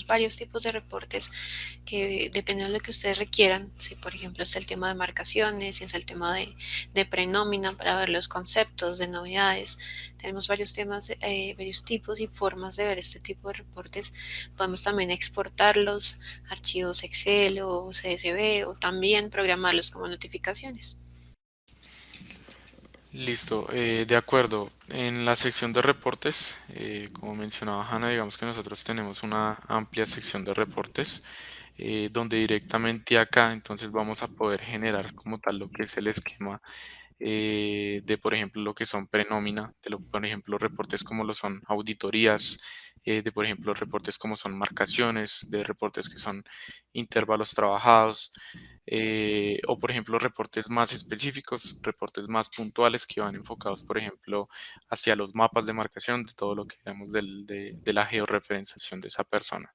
tenemos varios tipos de reportes que dependiendo de lo que ustedes requieran, si por ejemplo es el tema de marcaciones, si es el tema de prenómina para ver los conceptos de novedades, tenemos varios temas, varios tipos y formas de ver este tipo de reportes. Podemos también exportarlos, archivos Excel o CSV o también programarlos como notificaciones. Listo, de acuerdo. En la sección de reportes, como mencionaba Hanna, digamos que nosotros tenemos una amplia sección de reportes donde directamente acá entonces vamos a poder generar como tal lo que es el esquema de, por ejemplo, lo que son prenómina, por ejemplo, reportes como lo son auditorías, de, por ejemplo, reportes como son marcaciones, de reportes que son intervalos trabajados, o, por ejemplo, reportes más específicos, reportes más puntuales que van enfocados, por ejemplo, hacia los mapas de marcación de todo lo que digamos de la georreferenciación de esa persona.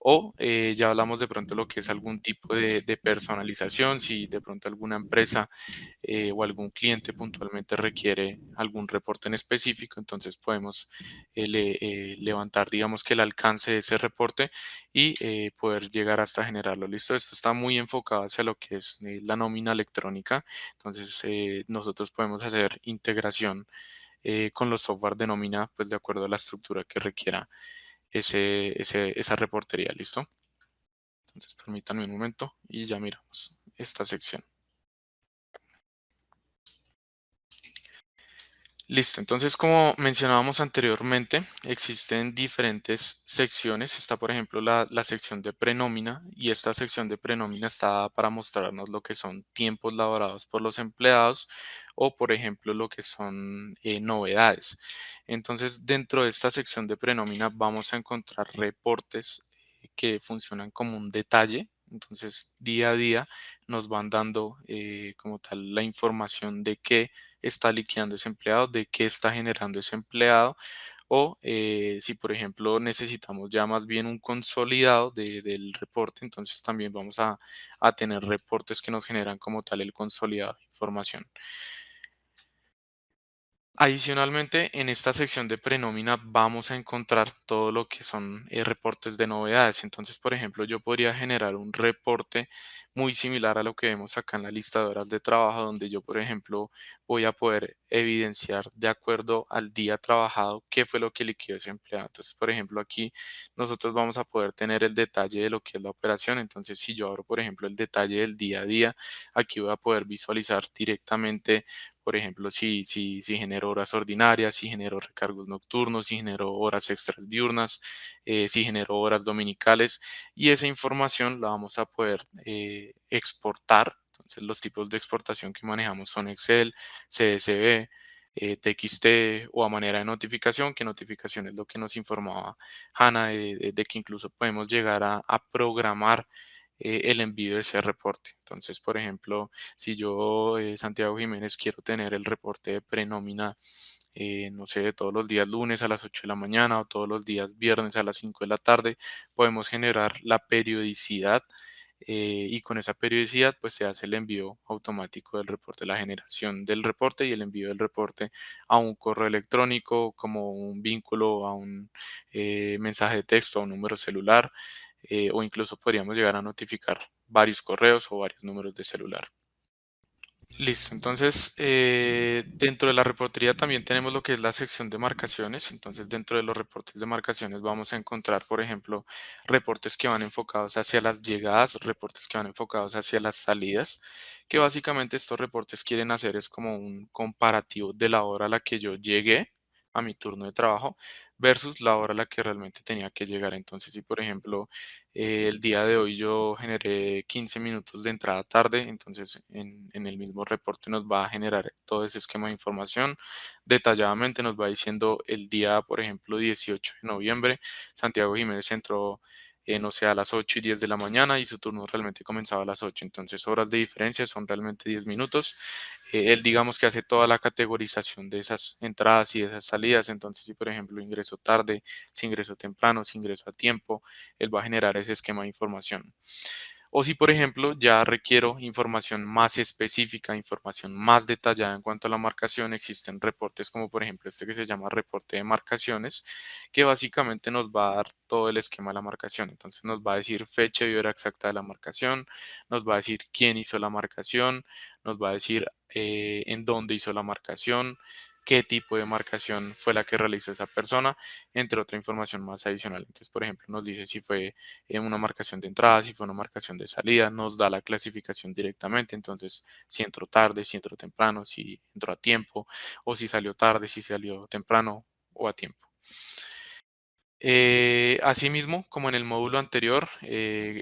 O ya hablamos de pronto lo que es algún tipo de personalización, si de pronto alguna empresa o algún cliente puntualmente requiere algún reporte en específico, entonces podemos levantar, digamos que el alcance de ese reporte y poder llegar hasta generarlo. Listo, esto está muy enfocado hacia lo que es la nómina electrónica, entonces nosotros podemos hacer integración con los software de nómina, pues de acuerdo a la estructura que requiera esa reportería. Listo, entonces permítanme un momento y ya miramos esta sección. Listo, entonces como mencionábamos anteriormente, existen diferentes secciones. Está, por ejemplo, la sección de prenómina y esta sección de prenómina está para mostrarnos lo que son tiempos laborados por los empleados o, por ejemplo, lo que son novedades. Entonces, dentro de esta sección de prenómina vamos a encontrar reportes que funcionan como un detalle. Entonces, día a día nos van dando como tal la información de qué está liquidando ese empleado, de qué está generando ese empleado, o si por ejemplo necesitamos ya más bien un consolidado del reporte, entonces también vamos a tener reportes que nos generan como tal el consolidado de información. Adicionalmente, en esta sección de prenómina vamos a encontrar todo lo que son reportes de novedades. Entonces, por ejemplo, yo podría generar un reporte muy similar a lo que vemos acá en la lista de horas de trabajo, donde yo, por ejemplo, voy a poder evidenciar de acuerdo al día trabajado qué fue lo que liquidó ese empleado. Entonces, por ejemplo, aquí nosotros vamos a poder tener el detalle de lo que es la operación. Entonces, si yo abro, por ejemplo, el detalle del día a día, aquí voy a poder visualizar directamente por ejemplo, si genero horas ordinarias, si genero recargos nocturnos, si genero horas extras diurnas, si genero horas dominicales y esa información la vamos a poder exportar. Entonces, los tipos de exportación que manejamos son Excel, CSV, TXT o a manera de notificación, que notificación es lo que nos informaba Hanna de que incluso podemos llegar a programar el envío de ese reporte. Entonces, por ejemplo, si yo, Santiago Jiménez, quiero tener el reporte de prenómina, no sé, todos los días lunes a las 8 de la mañana o todos los días viernes a las 5 de la tarde, podemos generar la periodicidad y con esa periodicidad pues se hace el envío automático del reporte, la generación del reporte y el envío del reporte a un correo electrónico como un vínculo, a un mensaje de texto, a un número celular o incluso podríamos llegar a notificar varios correos o varios números de celular. Listo, entonces dentro de la reportería también tenemos lo que es la sección de marcaciones. Entonces dentro de los reportes de marcaciones vamos a encontrar, por ejemplo, reportes que van enfocados hacia las llegadas, reportes que van enfocados hacia las salidas, que básicamente estos reportes quieren hacer es como un comparativo de la hora a la que yo llegué a mi turno de trabajo versus la hora a la que realmente tenía que llegar. Entonces, si por ejemplo el día de hoy yo generé 15 minutos de entrada tarde, entonces en el mismo reporte nos va a generar todo ese esquema de información. Detalladamente nos va diciendo el día, por ejemplo, 18 de noviembre, Santiago Jiménez entró, no sé, a las 8 y 10 de la mañana y su turno realmente comenzaba a las 8. Entonces, horas de diferencia son realmente 10 minutos. Él digamos que hace toda la categorización de esas entradas y de esas salidas. Entonces, si por ejemplo ingreso tarde, si ingreso temprano, si ingreso a tiempo, él va a generar ese esquema de información. O si, por ejemplo, ya requiero información más específica, información más detallada en cuanto a la marcación, existen reportes como por ejemplo este que se llama reporte de marcaciones, que básicamente nos va a dar todo el esquema de la marcación. Entonces nos va a decir fecha y hora exacta de la marcación, nos va a decir quién hizo la marcación, nos va a decir en dónde hizo la marcación, qué tipo de marcación fue la que realizó esa persona, entre otra información más adicional. Entonces, por ejemplo, nos dice si fue una marcación de entrada, si fue una marcación de salida, nos da la clasificación directamente. Entonces, si entró tarde, si entró temprano, si entró a tiempo, o si salió tarde, si salió temprano o a tiempo. Asimismo, como en el módulo anterior,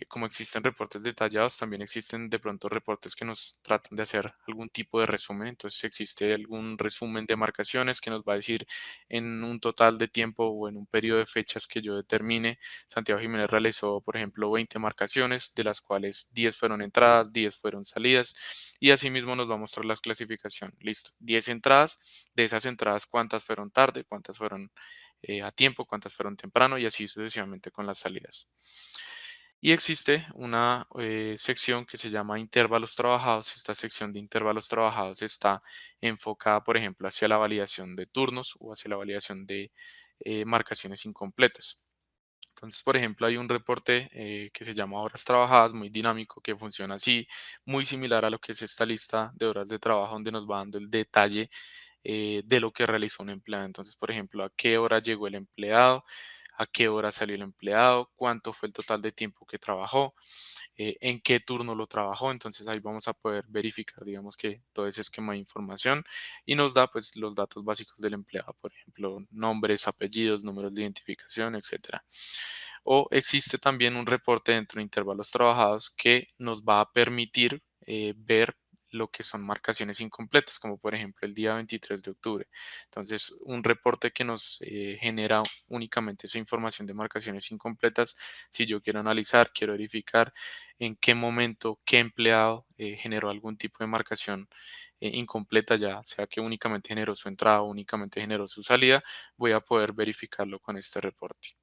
como existen reportes detallados, también existen de pronto reportes que nos tratan de hacer algún tipo de resumen. Entonces, existe algún resumen de marcaciones que nos va a decir en un total de tiempo o en un periodo de fechas que yo determine. Santiago Jiménez realizó, por ejemplo, 20 marcaciones, de las cuales 10 fueron entradas, 10 fueron salidas. Y asimismo nos va a mostrar la clasificación. Listo, 10 entradas. De esas entradas, ¿cuántas fueron tarde? ¿Cuántas fueron a tiempo, cuántas fueron temprano y así sucesivamente con las salidas. Y existe una sección que se llama intervalos trabajados. Esta sección de intervalos trabajados está enfocada, por ejemplo, hacia la validación de turnos o hacia la validación de marcaciones incompletas. Entonces, por ejemplo, hay un reporte que se llama horas trabajadas, muy dinámico, que funciona así, muy similar a lo que es esta lista de horas de trabajo, donde nos va dando el detalle de lo que realizó un empleado. Entonces, por ejemplo, a qué hora llegó el empleado, a qué hora salió el empleado, cuánto fue el total de tiempo que trabajó, en qué turno lo trabajó. Entonces ahí vamos a poder verificar, digamos que todo ese esquema de información y nos da pues los datos básicos del empleado, por ejemplo, nombres, apellidos, números de identificación, etcétera. O existe también un reporte dentro de intervalos trabajados que nos va a permitir ver lo que son marcaciones incompletas, como por ejemplo el día 23 de octubre. Entonces, un reporte que nos genera únicamente esa información de marcaciones incompletas, si yo quiero analizar, quiero verificar en qué momento, qué empleado generó algún tipo de marcación incompleta, ya sea que únicamente generó su entrada o únicamente generó su salida, voy a poder verificarlo con este reporte.